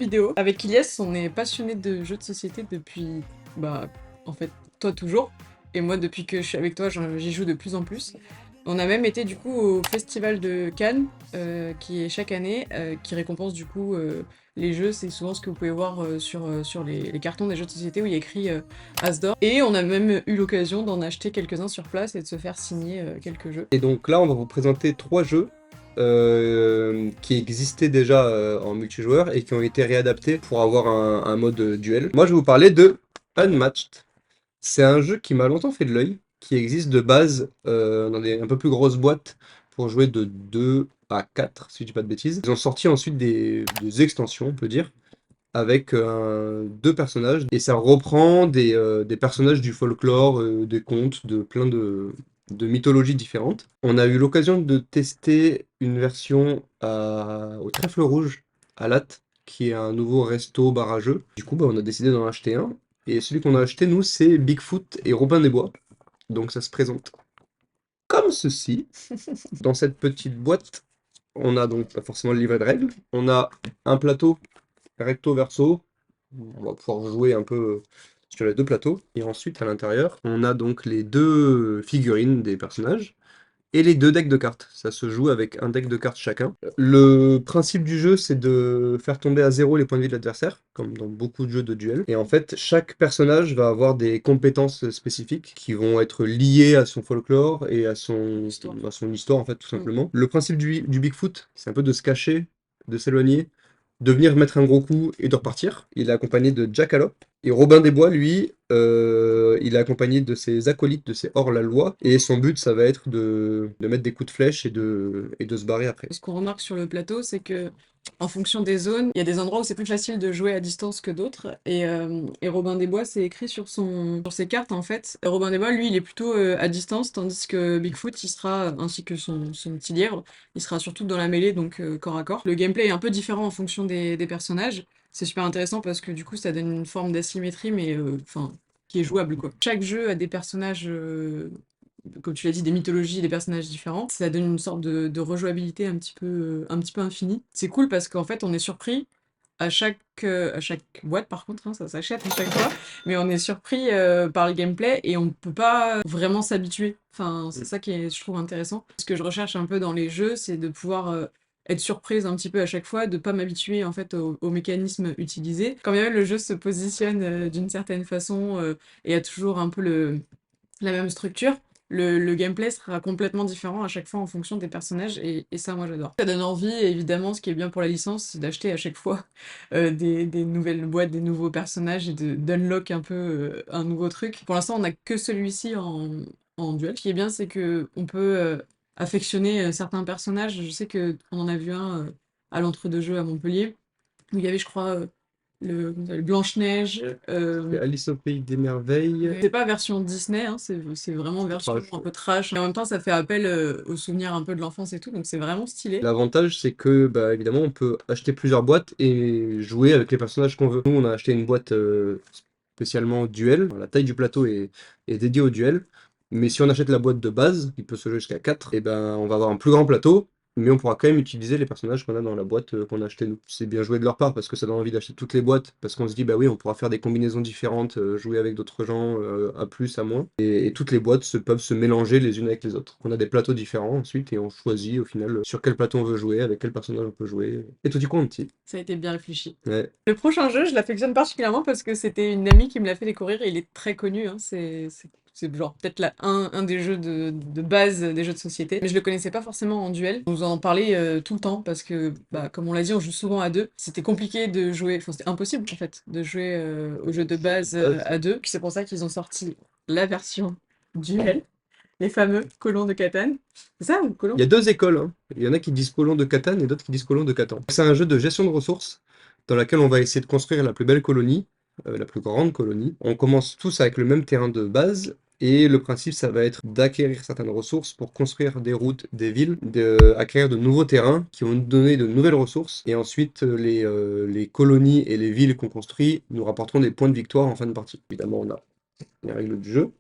vidéo. Avec Ilyes, on est passionné de jeux de société depuis, bah, en fait, toi toujours. Et moi, depuis que je suis avec toi, j'y joue de plus en plus. On a même été du coup au festival de Cannes, qui est chaque année, qui récompense du coup les jeux. C'est souvent ce que vous pouvez voir sur les cartons des jeux de société où il y a écrit As d'or. Et on a même eu l'occasion d'en acheter quelques-uns sur place et de se faire signer quelques jeux. Et donc là, on va vous présenter 3 jeux qui existaient déjà en multijoueur et qui ont été réadaptés pour avoir un mode duel. Moi, je vais vous parler de Unmatched. C'est un jeu qui m'a longtemps fait de l'œil, qui existe de base dans des un peu plus grosses boîtes pour jouer de 2 à 4, si je dis pas de bêtises. Ils ont sorti ensuite des extensions, on peut dire, avec 2 personnages, et ça reprend des personnages du folklore, des contes, de plein de mythologies différentes. On a eu l'occasion de tester une version au Trèfle Rouge, à Latte, qui est un nouveau resto bar à jeux. Du coup, bah, on a décidé d'en acheter un, et celui qu'on a acheté, nous, c'est Bigfoot et Robin des Bois. Donc ça se présente comme ceci. Dans cette petite boîte, on a donc forcément le livret de règles, on a un plateau recto verso. On va pouvoir jouer un peu sur les 2 plateaux. Et ensuite, à l'intérieur, on a donc les 2 figurines des personnages et les 2 decks de cartes. Ça se joue avec un deck de cartes chacun. Le principe du jeu, c'est de faire tomber à 0 les points de vie de l'adversaire, comme dans beaucoup de jeux de duel. Et en fait, chaque personnage va avoir des compétences spécifiques qui vont être liées à son folklore et à son histoire, en fait, tout simplement. Le principe du Bigfoot, c'est un peu de se cacher, de s'éloigner, de venir mettre un gros coup et de repartir. Il est accompagné de Jackalope. Et Robin des Bois, lui, il est accompagné de ses acolytes, de ses hors-la-loi. Et son but, ça va être de mettre des coups de flèche et de se barrer après. Ce qu'on remarque sur le plateau, c'est que en fonction des zones, il y a des endroits où c'est plus facile de jouer à distance que d'autres. Et Robin des Bois, c'est écrit sur ses cartes en fait. Robin des Bois, lui, il est plutôt à distance, tandis que Bigfoot, il sera, ainsi que son petit lièvre, il sera surtout dans la mêlée, donc corps à corps. Le gameplay est un peu différent en fonction des personnages. C'est super intéressant parce que du coup, ça donne une forme d'asymétrie, mais enfin, qui est jouable quoi. Chaque jeu a des personnages comme tu l'as dit, des mythologies et des personnages différents. Ça donne une sorte de rejouabilité un petit peu infinie. C'est cool parce qu'en fait, on est surpris à chaque boîte, par contre, hein, ça s'achète à chaque fois, mais on est surpris par le gameplay et on peut pas vraiment s'habituer. Enfin, c'est ça qui est, je trouve, intéressant. Ce que je recherche un peu dans les jeux, c'est de pouvoir être surprise un petit peu à chaque fois, de pas m'habituer en fait aux mécanismes utilisés. Quand même le jeu se positionne d'une certaine façon et a toujours un peu la même structure, le gameplay sera complètement différent à chaque fois en fonction des personnages, et ça, moi, j'adore. Ça donne envie, et évidemment, ce qui est bien pour la licence, c'est d'acheter à chaque fois des nouvelles boîtes, des nouveaux personnages, et d'unlock un peu un nouveau truc. Pour l'instant, on n'a que celui-ci en duel. Ce qui est bien, c'est que on peut affectionner certains personnages. Je sais que on en a vu un à l'entre-deux-jeux à Montpellier, où il y avait, je crois, le Blanche-Neige. C'est Alice au Pays des Merveilles. C'est pas version Disney, hein, c'est vraiment version Trash. un peu trash. Et en même temps, ça fait appel aux souvenirs un peu de l'enfance et tout, donc c'est vraiment stylé. L'avantage, c'est que, bah, évidemment, on peut acheter plusieurs boîtes et jouer avec les personnages qu'on veut. Nous, on a acheté une boîte spécialement duel. La taille du plateau est dédiée au duel. Mais si on achète la boîte de base, qui peut se jouer jusqu'à 4, et ben, on va avoir un plus grand plateau, mais on pourra quand même utiliser les personnages qu'on a dans la boîte qu'on a acheté nous. C'est bien joué de leur part parce que ça donne envie d'acheter toutes les boîtes, parce qu'on se dit, bah oui, on pourra faire des combinaisons différentes, jouer avec d'autres gens, à plus, à moins. Et toutes les boîtes peuvent se mélanger les unes avec les autres. On a des plateaux différents ensuite et on choisit au final sur quel plateau on veut jouer, avec quel personnage on peut jouer. Et tout du quanti. Ça a été bien réfléchi. Ouais. Le prochain jeu, je l'affectionne particulièrement parce que c'était une amie qui me l'a fait découvrir et il est très connu, hein, c'est genre peut-être un des jeux de base des jeux de société. Mais je le connaissais pas forcément en duel. On nous en parlait tout le temps parce que, bah, comme on l'a dit, on joue souvent à deux. C'était compliqué de jouer, enfin c'était impossible en fait, de jouer au jeu de base à deux. C'est pour ça qu'ils ont sorti la version duel, les fameux colons de Catane. C'est ça ou colons? Il y a 2 écoles, hein. Il y en a qui disent colon de Catane et d'autres qui disent colon de Catan. C'est un jeu de gestion de ressources dans laquelle on va essayer de construire la plus belle colonie, la plus grande colonie. On commence tous avec le même terrain de base et le principe, ça va être d'acquérir certaines ressources pour construire des routes, des villes, d'acquérir de nouveaux terrains qui vont nous donner de nouvelles ressources et ensuite les colonies et les villes qu'on construit nous rapporteront des points de victoire en fin de partie. Évidemment, on a les règles du jeu.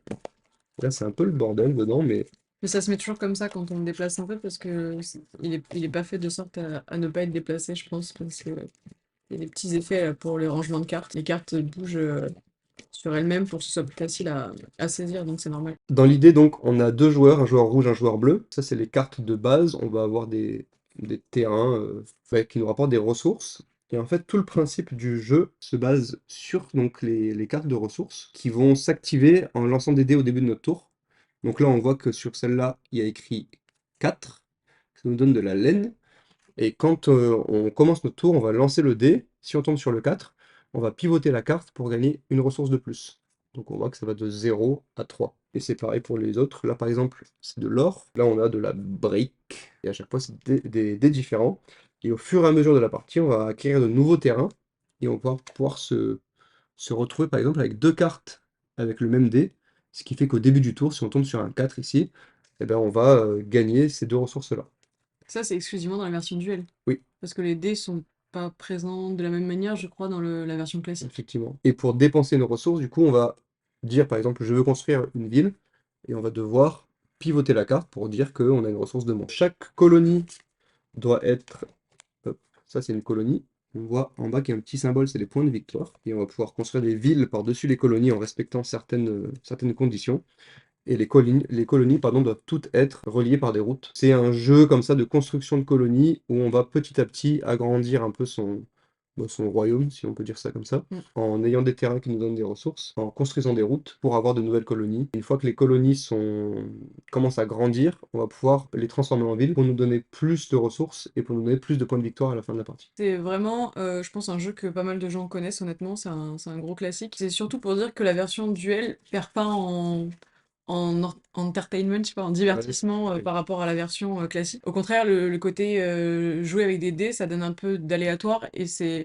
Là, c'est un peu le bordel dedans, mais Mais ça se met toujours comme ça quand on le déplace un peu parce que il est pas fait de sorte à ne pas être déplacé, je pense, parce que Il y a des petits effets pour les rangements de cartes. Les cartes bougent sur elles-mêmes pour que ce soit plus facile à saisir, donc c'est normal. Dans l'idée, donc, on a deux joueurs, un joueur rouge, un joueur bleu. Ça, c'est les cartes de base. On va avoir des terrains qui nous rapportent des ressources. Et en fait, tout le principe du jeu se base sur donc, les cartes de ressources qui vont s'activer en lançant des dés au début de notre tour. Donc là, on voit que sur celle-là, il y a écrit 4. Ça nous donne de la laine. Et quand on commence notre tour, on va lancer le dé. Si on tombe sur le 4, on va pivoter la carte pour gagner une ressource de plus. Donc on voit que ça va de 0 à 3. Et c'est pareil pour les autres. Là, par exemple, c'est de l'or. Là, on a de la brique. Et à chaque fois, c'est des dés différents. Et au fur et à mesure de la partie, on va acquérir de nouveaux terrains. Et on va pouvoir se retrouver, par exemple, avec deux cartes avec le même dé. Ce qui fait qu'au début du tour, si on tombe sur un 4 ici, eh ben, on va gagner ces deux ressources-là. Ça, c'est exclusivement dans la version duel. Oui. Parce que les dés sont pas présents de la même manière, je crois, dans la version classique. Effectivement. Et pour dépenser nos ressources, du coup, on va dire, par exemple, je veux construire une ville, et on va devoir pivoter la carte pour dire qu'on a une ressource de moins. Chaque colonie doit être... Hop, ça, c'est une colonie. On voit en bas qu'il y a un petit symbole, c'est les points de victoire. Et on va pouvoir construire des villes par-dessus les colonies en respectant certaines conditions. Et les colonies pardon, doivent toutes être reliées par des routes. C'est un jeu comme ça de construction de colonies où on va petit à petit agrandir un peu son royaume, si on peut dire ça comme ça, Mm. en ayant des terrains qui nous donnent des ressources, en construisant des routes pour avoir de nouvelles colonies. Une fois que les colonies commencent à grandir, on va pouvoir les transformer en villes pour nous donner plus de ressources et pour nous donner plus de points de victoire à la fin de la partie. C'est vraiment, je pense, un jeu que pas mal de gens connaissent, honnêtement, c'est un gros classique. C'est surtout pour dire que la version duel perd pas en entertainment, je sais pas, en divertissement Ouais. par rapport à la version classique. Au contraire, le côté jouer avec des dés, ça donne un peu d'aléatoire et c'est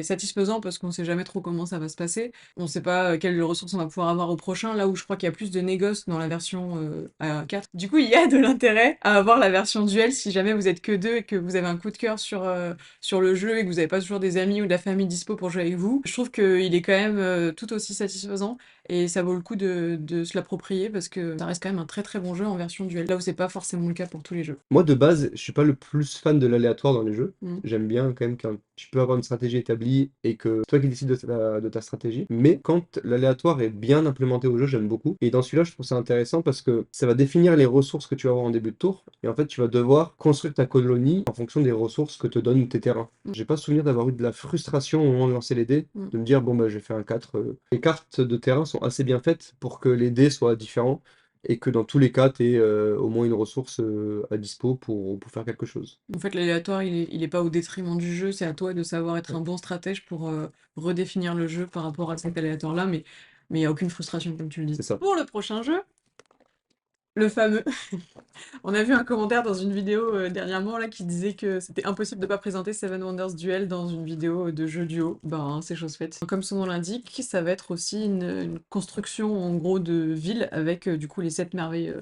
satisfaisant parce qu'on sait jamais trop comment ça va se passer. On sait pas quelles ressources on va pouvoir avoir au prochain, là où je crois qu'il y a plus de négoce dans la version à 4. Du coup, il y a de l'intérêt à avoir la version duel si jamais vous êtes que deux et que vous avez un coup de cœur sur le jeu et que vous n'avez pas toujours des amis ou de la famille dispo pour jouer avec vous. Je trouve qu'il est quand même tout aussi satisfaisant et ça vaut le coup de se l'approprier parce que ça reste quand même un très très bon jeu en version duel, là où c'est pas forcément le cas pour tous les jeux. Moi, de base, je suis pas le plus fan de l'aléatoire dans les jeux. Mm. J'aime bien quand même quand tu peux avoir une stratégie établie et que c'est toi qui décides de ta stratégie. Mais quand l'aléatoire est bien implémenté au jeu, j'aime beaucoup. Et dans celui-là, je trouve ça intéressant parce que ça va définir les ressources que tu vas avoir en début de tour. Et en fait, tu vas devoir construire ta colonie en fonction des ressources que te donnent tes terrains. Mm. J'ai pas souvenir d'avoir eu de la frustration au moment de lancer les dés, Mm. de me dire, bon, bah, j'ai fait un 4. Les cartes de terrain sont assez bien faites pour que les dés soient différents et que dans tous les cas, tu aies au moins une ressource à dispo pour faire quelque chose. En fait, l'aléatoire, il est pas au détriment du jeu, c'est à toi de savoir être Ouais. un bon stratège pour redéfinir le jeu par rapport à cet aléatoire-là, mais il n'y a aucune frustration, comme tu le dis. C'est ça. Pour le prochain jeu, le fameux. On a vu un commentaire dans une vidéo dernièrement là qui disait que c'était impossible de pas présenter Seven Wonders Duel dans une vidéo de jeu duo. Ben, c'est chose faite. Comme son nom l'indique, ça va être aussi une construction en gros de ville avec du coup les 7 merveilles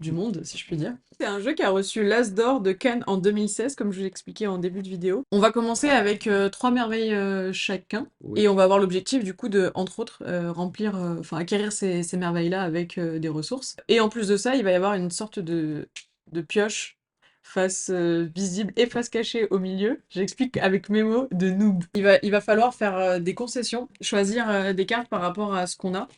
du monde, si je puis dire. C'est un jeu qui a reçu l'As d'or de Cannes en 2016, comme je vous l'expliquais en début de vidéo. On va commencer avec 3 merveilles chacun, Oui. et on va avoir l'objectif du coup de, entre autres, remplir, enfin acquérir ces merveilles-là avec des ressources. Et en plus de ça, il va y avoir une sorte de pioche face visible et face cachée au milieu. J'explique avec mes mots de noob. Il va falloir faire des concessions, choisir des cartes par rapport à ce qu'on a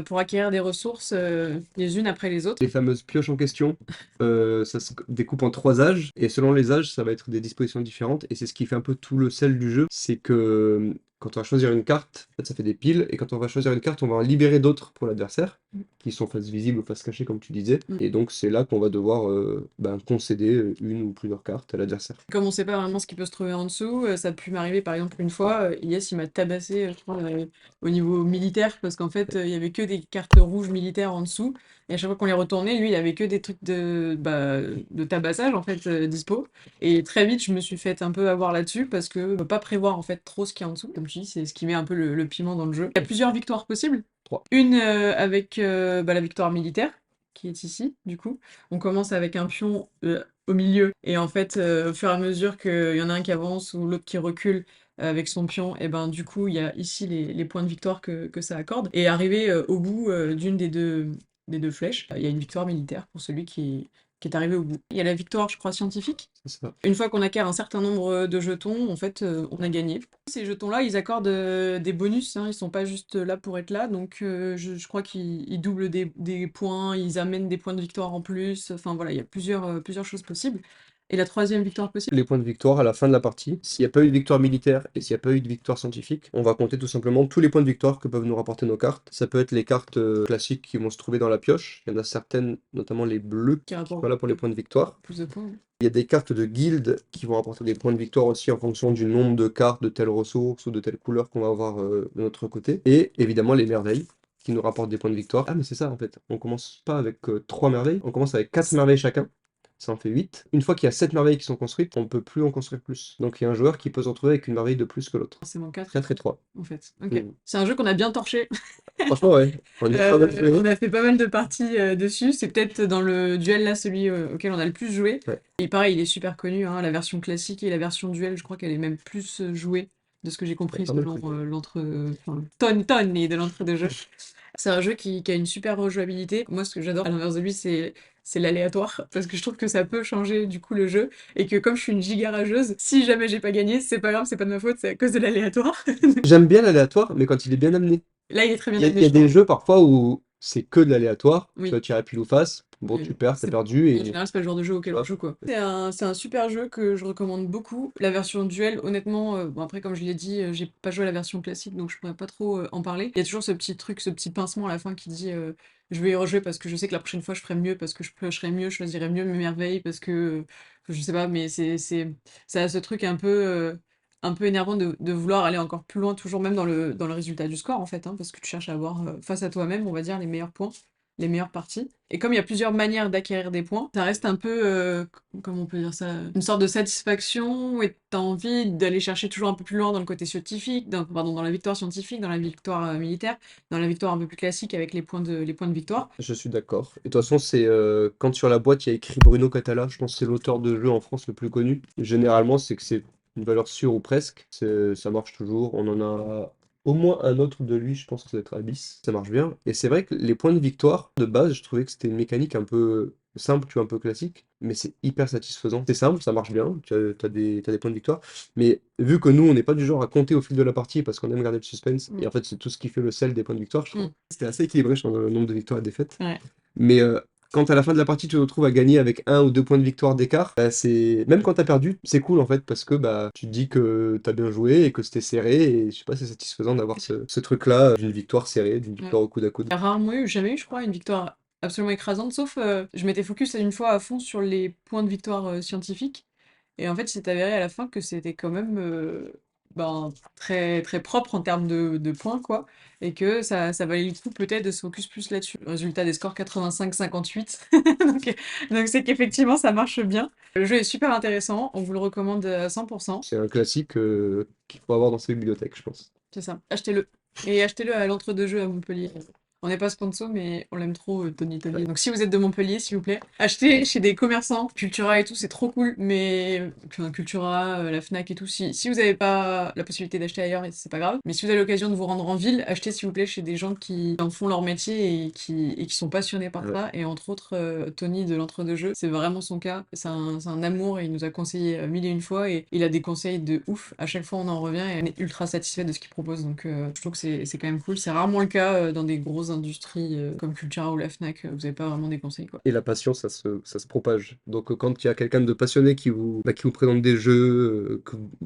pour acquérir des ressources les unes après les autres. Les fameuses pioches en question, ça se découpe en 3 âges, et selon les âges, ça va être des dispositions différentes, et c'est ce qui fait un peu tout le sel du jeu, c'est que quand on va choisir une carte, en fait, ça fait des piles, et quand on va choisir une carte, on va en libérer d'autres pour l'adversaire, qui sont face visible ou face cachée, comme tu disais, Mm. et donc c'est là qu'on va devoir concéder une ou plusieurs cartes à l'adversaire. Comme on sait pas vraiment ce qui peut se trouver en dessous, ça a pu m'arriver par exemple une fois, Ilyes il m'a tabassé, je crois, au niveau militaire, parce qu'en fait il y avait que des cartes rouges militaires en dessous, et à chaque fois qu'on les retournait, lui il avait que des trucs de tabassage en fait dispo, et très vite je me suis fait un peu avoir là-dessus, parce que on peut pas prévoir en fait trop ce qu'il y a en dessous, comme tu dis, c'est ce qui met un peu le piment dans le jeu. Il y a plusieurs victoires possibles, 3. une avec la victoire militaire, qui est ici, du coup. On commence avec un pion au milieu, et en fait, au fur et à mesure qu'il y en a un qui avance ou l'autre qui recule avec son pion, et ben du coup, il y a ici les points de victoire que ça accorde. Et arrivé au bout d'une des deux flèches, il y a une victoire militaire pour celui qui est arrivé au bout. Il y a la victoire, je crois, scientifique. C'est ça. Une fois qu'on acquiert un certain nombre de jetons, en fait, on a gagné. Ces jetons-là, ils accordent des bonus, hein, ils sont pas juste là pour être là, donc je crois qu'ils doublent des points, ils amènent des points de victoire en plus, enfin voilà, il y a plusieurs choses possibles. Et la troisième victoire possible, Les points de victoire à la fin de la partie. S'il n'y a pas eu de victoire militaire et s'il n'y a pas eu de victoire scientifique, on va compter tout simplement tous les points de victoire que peuvent nous rapporter nos cartes. Ça peut être les cartes classiques qui vont se trouver dans la pioche. Il y en a certaines, notamment les bleus, qui qui sont rapporte là pour les points de victoire. plus de points. Il y a des cartes de guilde qui vont apporter des points de victoire aussi en fonction du nombre de cartes de telle ressource ou de telle couleur qu'on va avoir de notre côté. Et évidemment les merveilles qui nous rapportent des points de victoire. Ah mais c'est ça en fait, on commence pas avec 3 merveilles, on commence avec 4 merveilles chacun. Ça en fait 8. Une fois qu'il y a 7 merveilles qui sont construites, on ne peut plus en construire plus. Donc il y a un joueur qui peut se retrouver avec une merveille de plus que l'autre. C'est mon 4 4 et 3. en fait. Ok. Mm. C'est un jeu qu'on a bien torché. Franchement ouais, on est pas mal joué. On a fait pas mal de parties dessus. C'est peut-être dans le duel là celui auquel on a le plus joué. Ouais. Et pareil, il est super connu, hein, la version classique et la version duel, je crois qu'elle est même plus jouée, de ce que j'ai compris, Pas mal selon joué. tonne et de l'entre-deux-jeux. C'est un jeu qui a une super rejouabilité. Moi, ce que j'adore à l'inverse de lui, c'est l'aléatoire, parce que je trouve que ça peut changer du coup le jeu, et que comme je suis une giga rageuse, si jamais j'ai pas gagné, c'est pas grave, c'est pas de ma faute, c'est à cause de l'aléatoire. J'aime bien l'aléatoire, mais quand il est bien amené. Là, il est très bien Il y a, amené, il y a je des trouve. jeux parfois où c'est que de l'aléatoire. Tu Oui. vas tirer pile ou face. Bon, tu perds, t'as C'est- perdu En et général, c'est pas le genre de jeu tu auquel on vois. joue, quoi. C'est un super jeu que je recommande beaucoup. La version duel, honnêtement, bon après, comme je l'ai dit, j'ai pas joué à la version classique, donc je pourrais pas trop en parler. Il y a toujours ce petit truc, ce petit pincement à la fin qui dit je vais y rejouer parce que je sais que la prochaine fois je ferai mieux, parce que je piocherai mieux, je choisirai mieux mes merveilles, parce que je sais pas, mais ça a ce truc un peu énervant de vouloir aller encore plus loin, toujours même dans le résultat du score, en fait, hein, parce que tu cherches à avoir face à toi-même, on va dire, les meilleurs points, les meilleures parties. Et comme il y a plusieurs manières d'acquérir des points, ça reste un peu, comment on peut dire ça, une sorte de satisfaction, et t'as envie d'aller chercher toujours un peu plus loin dans le côté scientifique, pardon, dans la victoire scientifique, dans la victoire militaire, dans la victoire un peu plus classique avec les points de victoire. Je suis d'accord. Et de toute façon, c'est quand sur la boîte il y a écrit Bruno Catala, je pense que c'est l'auteur de jeu en France le plus connu. Généralement, c'est que c'est une valeur sûre ou presque. Ça marche toujours. On en a au moins un autre de lui, je pense que ça doit être Abyss. Ça marche bien. Et c'est vrai que les points de victoire, de base, je trouvais que c'était une mécanique un peu simple, tu vois, un peu classique, mais c'est hyper satisfaisant. C'est simple, ça marche bien, t'as des points de victoire. Mais vu que nous, on n'est pas du genre à compter au fil de la partie parce qu'on aime garder le suspense, et en fait, c'est tout ce qui fait le sel des points de victoire, je trouve. C'était assez équilibré sur le nombre de victoires et de défaites. Ouais. Mais quand à la fin de la partie, tu te retrouves à gagner avec 1 ou 2 points de victoire d'écart, bah, même quand t'as perdu, c'est cool en fait, parce que bah, tu te dis que t'as bien joué et que c'était serré, et je sais pas, c'est satisfaisant d'avoir ce truc-là, d'une victoire serrée, d'une victoire au coude à coude. Il y a rarement eu, jamais eu, je crois, une victoire absolument écrasante, sauf je m'étais focus une fois à fond sur les points de victoire scientifiques. Et en fait, il s'est avéré à la fin que c'était quand même très, très propre en termes de points, quoi. Et que ça valait le coup peut-être de se focus plus là-dessus. Résultat des scores 85-58. Donc c'est qu'effectivement, ça marche bien. Le jeu est super intéressant, on vous le recommande à 100%. C'est un classique qu'il faut avoir dans ses bibliothèques, je pense. C'est ça, achetez-le. Et achetez-le à l'entre-deux-jeux à Montpellier. On n'est pas sponsor, mais on l'aime trop, Tony Tony. Donc si vous êtes de Montpellier, s'il vous plaît, achetez chez des commerçants. Cultura et tout, c'est trop cool. Mais Cultura, la Fnac et tout, si vous n'avez pas la possibilité d'acheter ailleurs, c'est pas grave. Mais si vous avez l'occasion de vous rendre en ville, achetez s'il vous plaît chez des gens qui en font leur métier et qui sont passionnés par ça. Et entre autres, Tony de l'entre-deux-jeux, c'est vraiment son cas. C'est un amour et il nous a conseillé mille et une fois et il a des conseils de ouf. À chaque fois, on en revient et on est ultra satisfait de ce qu'il propose. Donc je trouve que c'est quand même cool. C'est rarement le cas dans des grosses industries comme Cultura ou la Fnac. Vous n'avez pas vraiment des conseils, quoi. Et la passion, ça se propage. Donc quand il y a quelqu'un de passionné qui vous présente des jeux,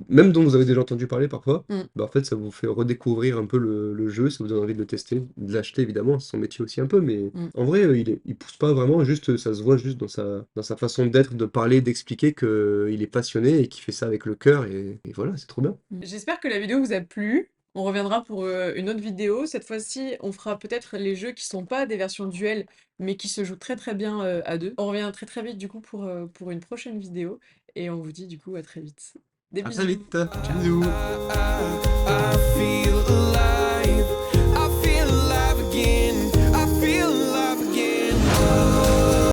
même dont vous avez déjà entendu parler parfois, bah en fait ça vous fait redécouvrir un peu le jeu, ça vous donne envie de le tester, de l'acheter évidemment, c'est son métier aussi un peu, mais en vrai il pousse pas vraiment, juste ça se voit juste dans sa façon d'être, de parler, d'expliquer qu'il est passionné et qu'il fait ça avec le cœur, et voilà, c'est trop bien. J'espère que la vidéo vous a plu. On reviendra pour une autre vidéo. Cette fois-ci, on fera peut-être les jeux qui sont pas des versions duel, mais qui se jouent très très bien à deux. On revient très très vite du coup pour une prochaine vidéo. Et on vous dit du coup à très vite. Des À bisous. très vite, bisous. I feel alive.